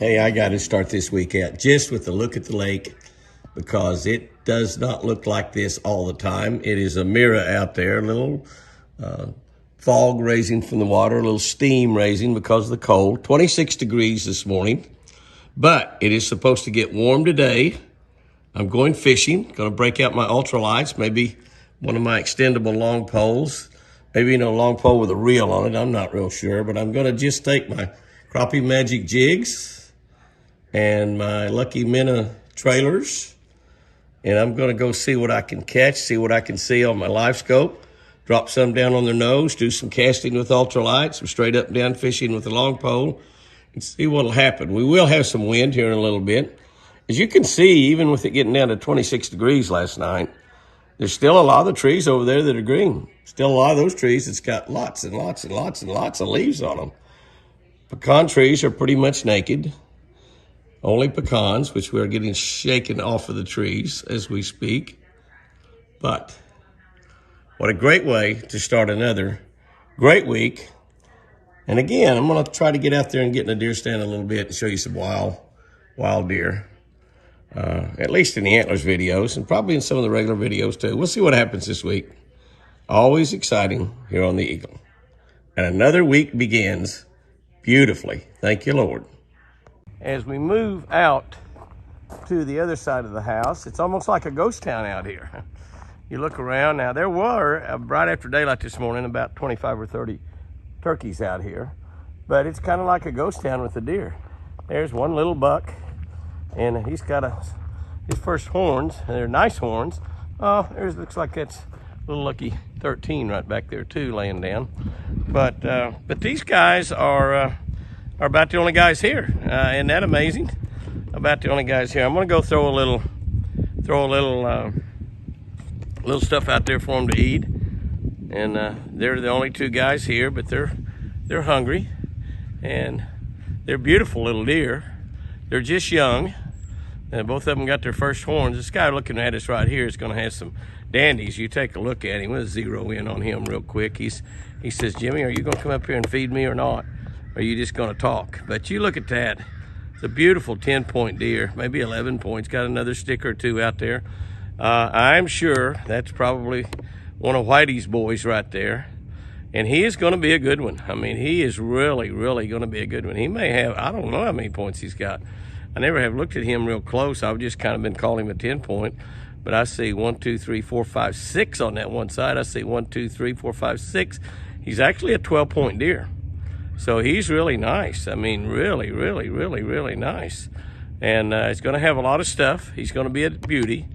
Hey, I got to start this week out just with a look at the lake because it does not look like this all the time. It is a mirror out there, a little fog raising from the water, a little steam raising because of the cold. 26 degrees this morning, but it is supposed to get warm today. I'm going fishing, going to break out my ultralights, maybe one of my extendable long poles, maybe a long pole with a reel on it. I'm not real sure, but I'm going to just take my crappie magic jigs and my Lucky Minnow trailers, and I'm going to go see what I can catch, see what I can see on my live scope, drop some down on their nose, do some casting with ultralight, some straight up and down fishing with a long pole, and see what will happen. We will have some wind here in a little bit. As you can see, even with it getting down to 26 degrees last night, there's still a lot of the trees over there that are green. Still a lot of those trees that's got lots and lots and lots and lots of leaves on them. Pecan trees are pretty much naked. Only pecans, which we are getting shaken off of the trees as we speak. But what a great way to start another great week. And again, I'm going to try to get out there and get in a deer stand a little bit and show you some wild deer. At least in the antlers videos and probably in some of the regular videos too. We'll see what happens this week. Always exciting here on the Eagle. And another week begins beautifully. Thank you, Lord. As we move out to the other side of the house, it's almost like a ghost town out here. You look around now, there were, right after daylight this morning, about 25 or 30 turkeys out here. But it's kind of like a ghost town with the deer. There's one little buck, and he's got his first horns, and they're nice horns. Oh, there's, looks like that's little Lucky 13 right back there too, laying down. But these guys are about the only guys here. Isn't that amazing? About the only guys here. I'm gonna go throw a little stuff out there for them to eat. And they're the only two guys here, but they're hungry, and they're beautiful little deer. They're just young, and both of them got their first horns. This guy looking at us right here is gonna have some dandies. You take a look at him. Let's zero in on him real quick. He says, Jimmy, are you gonna come up here and feed me or not? Or are you just gonna talk? But you look at that. It's a beautiful 10-point deer, maybe 11 points. Got another stick or two out there. I'm sure that's probably one of Whitey's boys right there. And he is gonna be a good one. I mean, he is really, really gonna be a good one. He may have, I don't know how many points he's got. I never have looked at him real close. I've just kind of been calling him a 10-point. But I see 1, 2, 3, 4, 5, 6 on that one side. I see 1, 2, 3, 4, 5, 6. He's actually a 12-point deer. So he's really nice. I mean, really, really, really, really nice. And he's going to have a lot of stuff. He's going to be a beauty.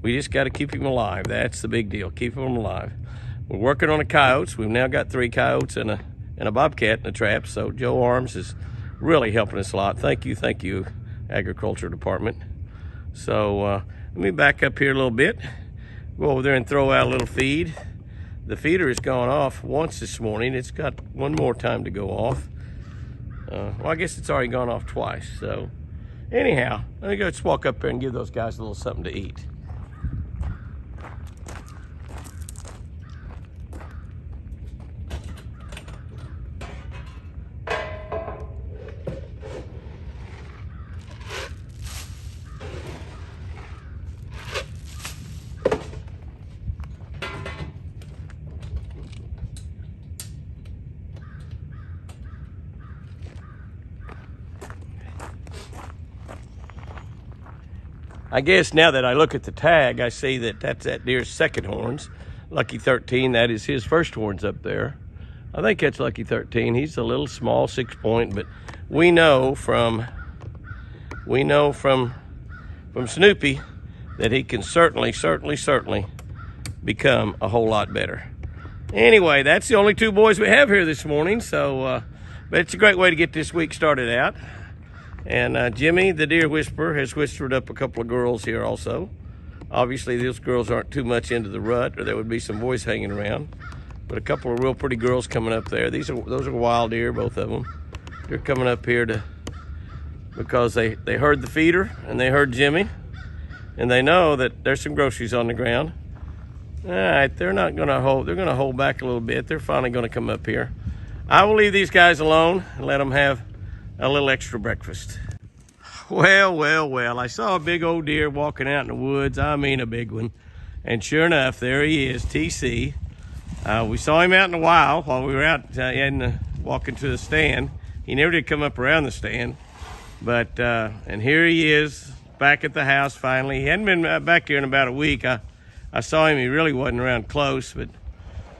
We just got to keep him alive. That's the big deal. Keep him alive. We're working on the coyotes. We've now got 3 coyotes and a bobcat in the trap. So Joe Arms is really helping us a lot. Thank you, Agriculture Department. So let me back up here a little bit. Go over there and throw out a little feed. The feeder has gone off once this morning. It's got one more time to go off. Well, I guess it's already gone off twice. So anyhow, let me go just walk up there and give those guys a little something to eat. I guess now that I look at the tag, I see that that's that deer's second horns. Lucky 13, that is his first horns up there. I think that's Lucky 13. He's a little small 6-point, but we know from Snoopy that he can certainly become a whole lot better. Anyway, that's the only 2 boys we have here this morning. So, but it's a great way to get this week started out. And Jimmy, the deer whisperer, has whispered up a couple of girls here also. Obviously, those girls aren't too much into the rut, or there would be some boys hanging around. But a couple of real pretty girls coming up there. Those are wild deer, both of them. They're coming up here because they heard the feeder and they heard Jimmy, and they know that there's some groceries on the ground. All right, they're not going to hold. They're going to hold back a little bit. They're finally going to come up here. I will leave these guys alone and let them have a little extra breakfast. Well, well, well, I saw a big old deer walking out in the woods. I mean a big one. And sure enough, there he is, TC. We saw him out in the wild while we were out walking to the stand. He never did come up around the stand. But, and here he is back at the house finally. He hadn't been back here in about a week. I saw him, he really wasn't around close, but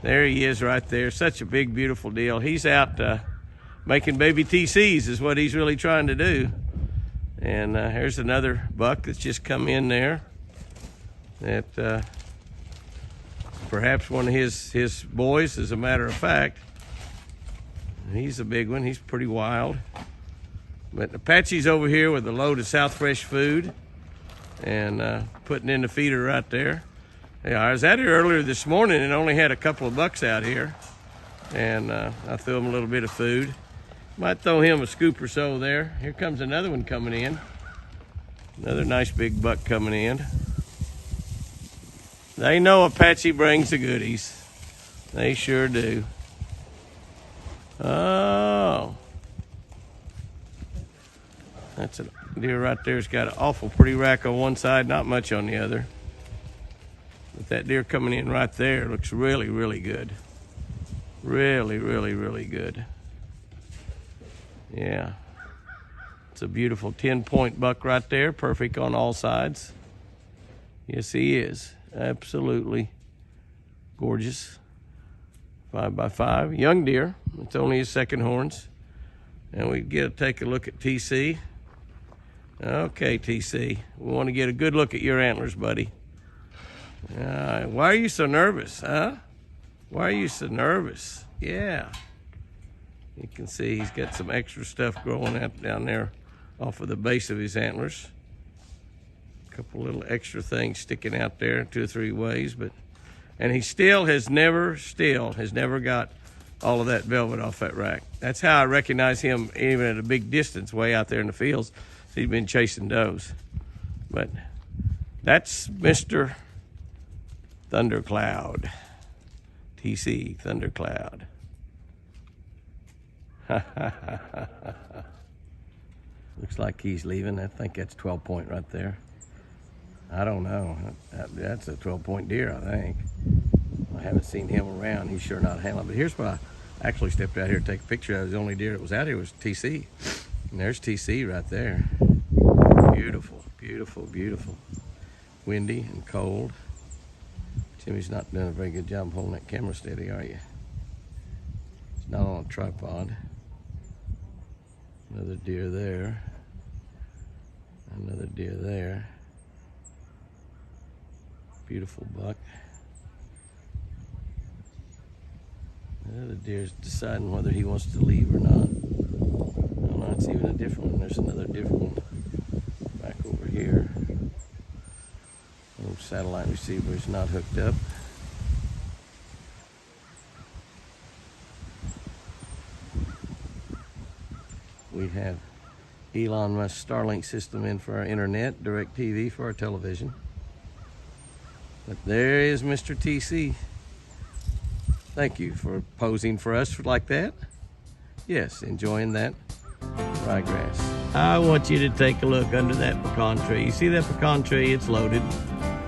there he is right there. Such a big, beautiful deal. He's out making baby TCs is what he's really trying to do. And here's another buck that's just come in there. That perhaps one of his boys, as a matter of fact. He's a big one. He's pretty wild. But Apache's over here with a load of South Fresh food and putting in the feeder right there. Yeah, I was out here earlier this morning and only had a couple of bucks out here. And I threw him a little bit of food. Might throw him a scoop or so there. Here comes another one coming in. Another nice big buck coming in. They know Apache brings the goodies. They sure do. Oh. That's a deer right there. It's got an awful pretty rack on one side, not much on the other. But that deer coming in right there looks really, really good. Really, really, really good. Yeah. It's a beautiful 10-point buck right there. Perfect on all sides. Yes, he is. Absolutely gorgeous. 5x5. Young deer. It's only his second horns. And we get to take a look at TC. Okay, TC. We want to get a good look at your antlers, buddy. Why are you so nervous, huh? Why are you so nervous? Yeah. You can see he's got some extra stuff growing out down there off of the base of his antlers. A couple little extra things sticking out there 2 or 3 ways, and he still has never got all of that velvet off that rack. That's how I recognize him even at a big distance way out there in the fields. He's been chasing does. But that's Mr. Thundercloud. TC Thundercloud. Looks like he's leaving. I think that's 12-point right there. I don't know. That's a 12-point deer, I think. I haven't seen him around. He's sure not handling. But here's what I actually stepped out here to take a picture of. The only deer that was out here was TC. And there's TC right there. Beautiful, beautiful, beautiful. Windy and cold. Jimmy's not doing a very good job holding that camera steady, are you? It's not on a tripod. Another deer there. Another deer there. Beautiful buck. The deer's deciding whether he wants to leave or not. I don't know, it's even a different one. There's another different one back over here. Little satellite receiver is not hooked up. We have Elon Musk Starlink system in for our internet, DirecTV for our television. But there is Mr. TC. Thank you for posing for us like that. Yes, enjoying that ryegrass. I want you to take a look under that pecan tree. You see that pecan tree? It's loaded.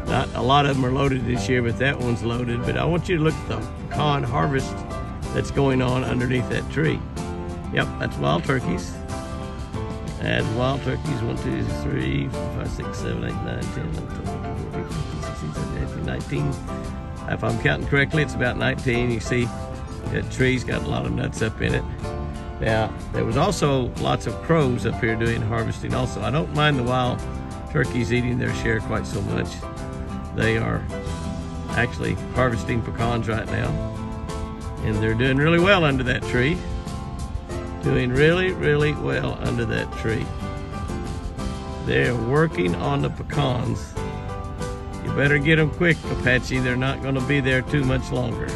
Not a lot of them are loaded this year, but that one's loaded. But I want you to look at the pecan harvest that's going on underneath that tree. Yep, that's wild turkeys. That's wild turkeys. 1, 2, 3, 4, 5, 6, 7, 8, 9, 10, 11, 12, 13, 14, 15, 16, 17, 18, 19. If I'm counting correctly, it's about 19. You see that tree's got a lot of nuts up in it. Now, there was also lots of crows up here doing harvesting also. I don't mind the wild turkeys eating their share quite so much. They are actually harvesting pecans right now. And they're doing really well under that tree. Doing really, really well under that tree. They're working on the pecans. You better get them quick, Apache. They're not going to be there too much longer.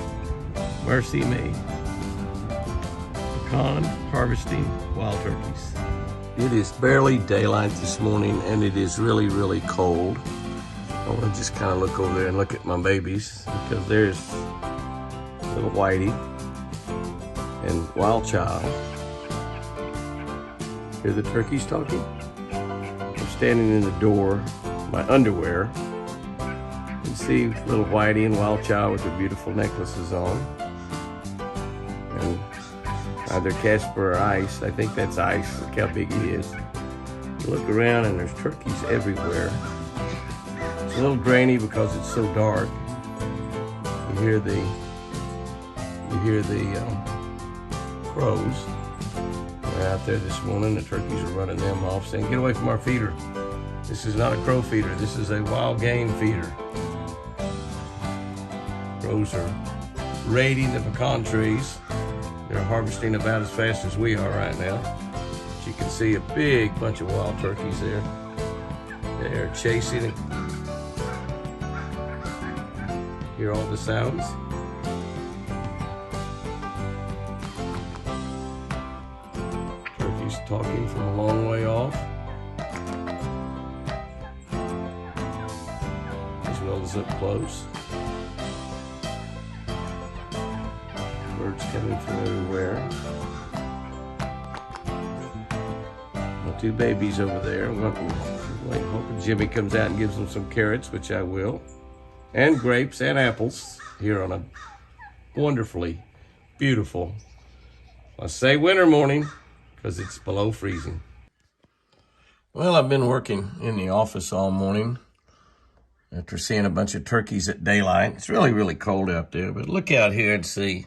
Mercy me. Pecan harvesting wild turkeys. It is barely daylight this morning, and it is really, really cold. I want to just kind of look over there and look at my babies, because there's little Whitey and Wild Child. Hear the turkeys talking? standing in the door, my underwear. You can see little Whitey and Wild Child with their beautiful necklaces on. And either Casper or Ice. I think that's Ice. Look how big he is. You look around and there's turkeys everywhere. It's a little grainy because it's so dark. You hear the crows. They're out there this morning. The turkeys are running them off, saying, "Get away from our feeder. This is not a crow feeder. This is a wild game feeder." Crows are raiding the pecan trees. They're harvesting about as fast as we are right now. But you can see a big bunch of wild turkeys there. They're chasing it. Hear all the sounds? Turkeys talking from a long way off, as well as up close. Birds coming from everywhere. My two babies over there. Hoping Jimmy comes out and gives them some carrots, which I will. And grapes and apples here on a wonderfully beautiful, I say winter morning because it's below freezing. Well, I've been working in the office all morning after seeing a bunch of turkeys at daylight. It's really, really cold out there, but look out here and see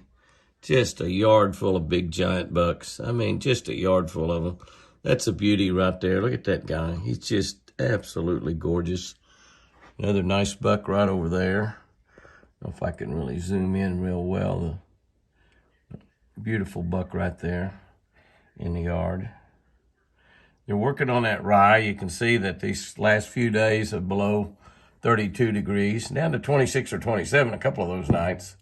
just a yard full of big giant bucks. I mean, just a yard full of them. That's a beauty right there. Look at that guy. He's just absolutely gorgeous. Another nice buck right over there. I don't know if I can really zoom in real well. The beautiful buck right there in the yard. They're working on that rye. You can see that these last few days are below 32 degrees, down to 26 or 27 a couple of those nights.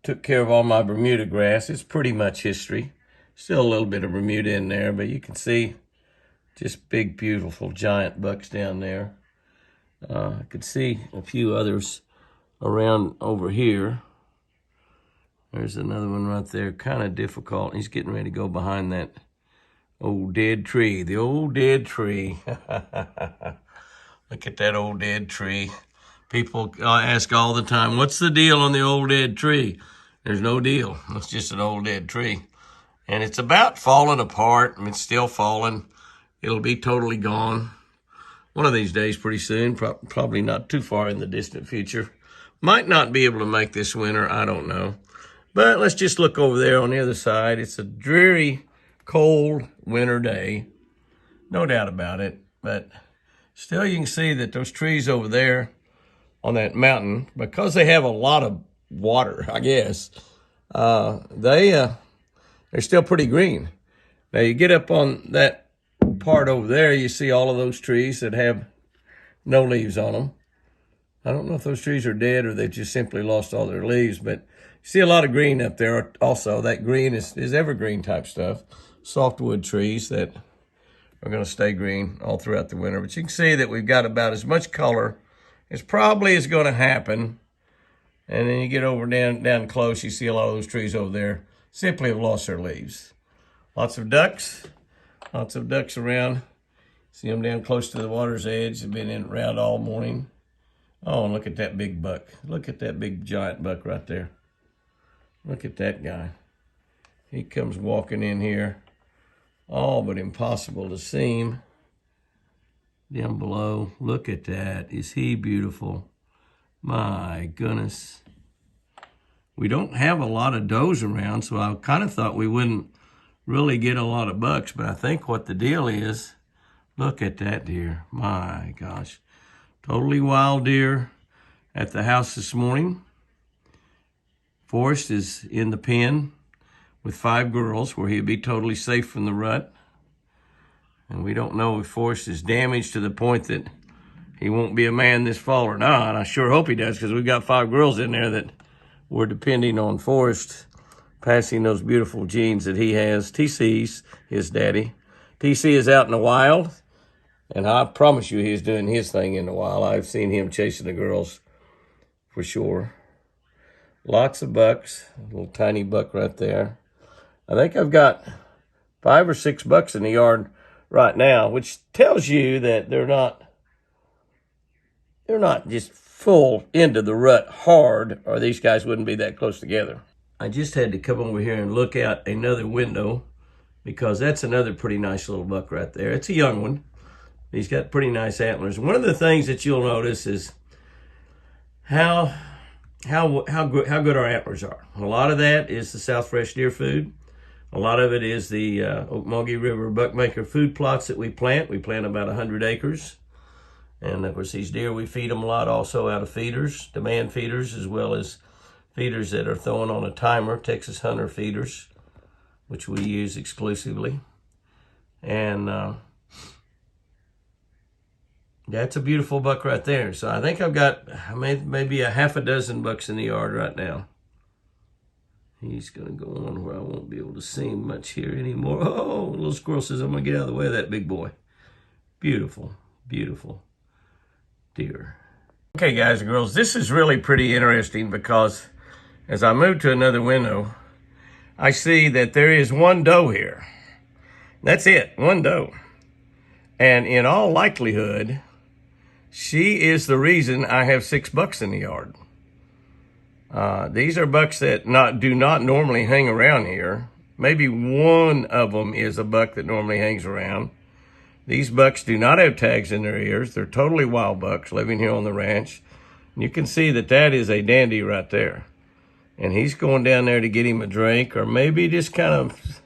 Took care of all my Bermuda grass. It's pretty much history. Still a little bit of Bermuda in there, but you can see just big, beautiful, giant bucks down there. I could see a few others around over here. There's another one right there, kind of difficult. He's getting ready to go behind that old dead tree, the old dead tree. Look at that old dead tree. People ask all the time, what's the deal on the old dead tree? There's no deal. It's just an old dead tree. And it's about falling apart. I mean, it's still falling. It'll be totally gone one of these days pretty soon, probably not too far in the distant future. Might not be able to make this winter, I don't know. But let's just look over there on the other side. It's a dreary, cold winter day. No doubt about it. But still you can see that those trees over there on that mountain, because they have a lot of water, I guess, they're still pretty green. Now you get up on that part over there, you see all of those trees that have no leaves on them. I don't know if those trees are dead or they just simply lost all their leaves, but you see a lot of green up there also. That green is evergreen type stuff. Softwood trees that are going to stay green all throughout the winter. But you can see that we've got about as much color as probably is going to happen. And then you get over down close, you see a lot of those trees over there simply have lost their leaves. Lots of ducks around. See them down close to the water's edge. They've been around all morning. Oh, and look at that big buck. Look at that big giant buck right there. Look at that guy. He comes walking in here. All but impossible to see him down below. Look at that. Is he beautiful? My goodness. We don't have a lot of does around, so I kind of thought we wouldn't really get a lot of bucks, but I think what the deal is, look at that deer. My gosh. Totally wild deer at the house this morning. Forrest is in the pen with 5 girls where he'd be totally safe from the rut. And we don't know if Forrest is damaged to the point that he won't be a man this fall or not. I sure hope he does, because we've got 5 girls in there that we're depending on Forrest passing those beautiful genes that he has. TC's his daddy. TC is out in the wild, and I promise you he's doing his thing in the wild. I've seen him chasing the girls for sure. Lots of bucks. A little tiny buck right there. I think I've got 5 or 6 bucks in the yard right now, which tells you that they're not just full into the rut hard, or these guys wouldn't be that close together. I just had to come over here and look out another window because that's another pretty nice little buck right there. It's a young one. He's got pretty nice antlers. One of the things that you'll notice is how good our antlers are. A lot of that is the South Fresh Deer food. A lot of it is the Ocmulgee River Buckmaker food plots that we plant. We plant about 100 acres. And of course, these deer, we feed them a lot also out of feeders, demand feeders, as well as feeders that are thrown on a timer, Texas Hunter feeders, which we use exclusively. And that's a beautiful buck right there. So I think I've got maybe a half a dozen bucks in the yard right now. He's going to go on where I won't be able to see him much here anymore. Oh, little squirrel says I'm going to get out of the way of that big boy. Beautiful, beautiful deer. Okay, guys and girls, this is really pretty interesting because as I move to another window, I see that there is one doe here. That's it, one doe. And in all likelihood, she is the reason I have 6 bucks in the yard. These are bucks that do not normally hang around here. Maybe one of them is a buck that normally hangs around. These bucks do not have tags in their ears. They're totally wild bucks living here on the ranch. And you can see that that is a dandy right there. And he's going down there to get him a drink, or maybe just kind of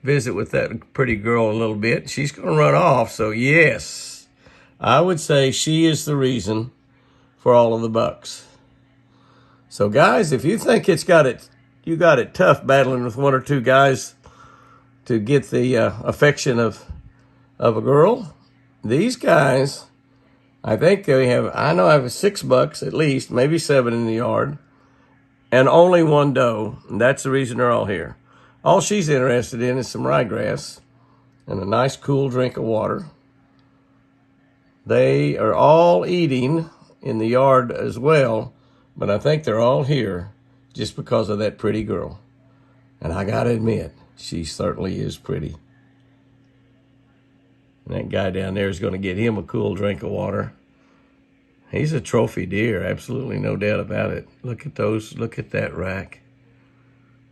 visit with that pretty girl a little bit. She's going to run off. So yes, I would say she is the reason for all of the bucks. So guys, if you think you got it tough battling with 1 or 2 guys to get the affection of a girl, these guys, I think I know I have 6 bucks at least, maybe 7 in the yard, and only 1 doe. And that's the reason they're all here. All she's interested in is some ryegrass and a nice cool drink of water. They are all eating in the yard as well, but I think they're all here just because of that pretty girl. And I gotta admit, she certainly is pretty. And that guy down there is gonna get him a cool drink of water. He's a trophy deer, absolutely no doubt about it. Look at those, look at that rack.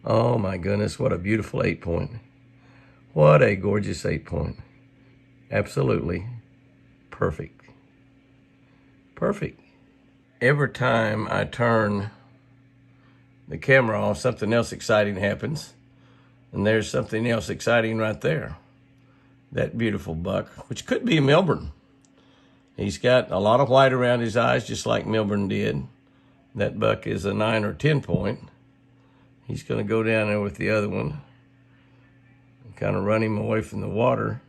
Oh my goodness, what a beautiful 8-point. What a gorgeous 8-point. Absolutely perfect. Perfect. Every time I turn the camera off, something else exciting happens. And there's something else exciting right there. That beautiful buck, which could be Milburn. He's got a lot of white around his eyes, just like Milburn did. That buck is a 9 or 10 point. He's going to go down there with the other one and kind of run him away from the water.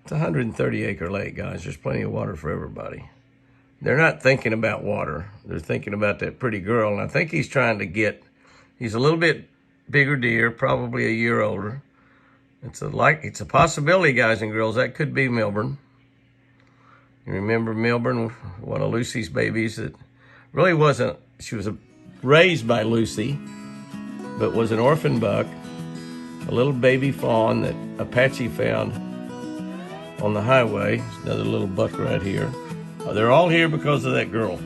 It's a 130-acre lake, guys. There's plenty of water for everybody. They're not thinking about water. They're thinking about that pretty girl. And I think he's trying to he's a little bit bigger deer, probably a year older. It's a possibility, guys and girls. That could be Milburn. You remember Milburn, one of Lucy's babies that really wasn't, she was raised by Lucy, but was an orphan buck, a little baby fawn that Apache found on the highway. There's another little buck right here. They're all here because of that girl.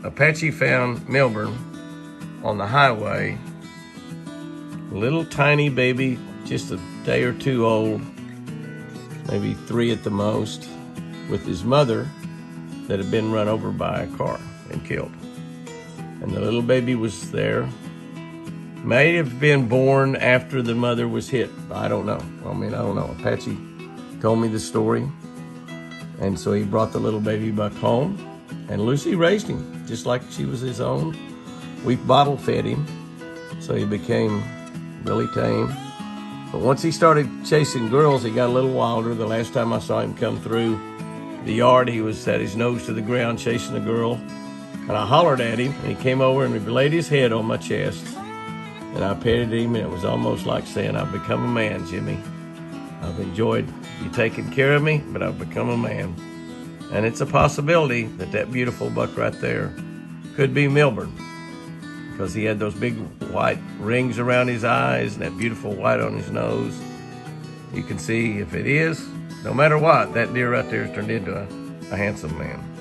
Apache found Milburn on the highway, little tiny baby, just a day or 2 old, maybe 3 at the most, with his mother that had been run over by a car and killed. And the little baby was there. May have been born after the mother was hit. I don't know. I don't know. Apache told me the story. And so he brought the little baby buck home, and Lucy raised him just like she was his own. We bottle fed him, so he became really tame. But once he started chasing girls, he got a little wilder. The last time I saw him come through the yard, he was at his nose to the ground chasing a girl. And I hollered at him, and he came over and he laid his head on my chest. And I petted him, and it was almost like saying, I've become a man, Jimmy. I've enjoyed you taking care of me, but I've become a man. And it's a possibility that that beautiful buck right there could be Milburn. because he had those big white rings around his eyes and that beautiful white on his nose. You can see if it is, no matter what, that deer right there has turned into a handsome man.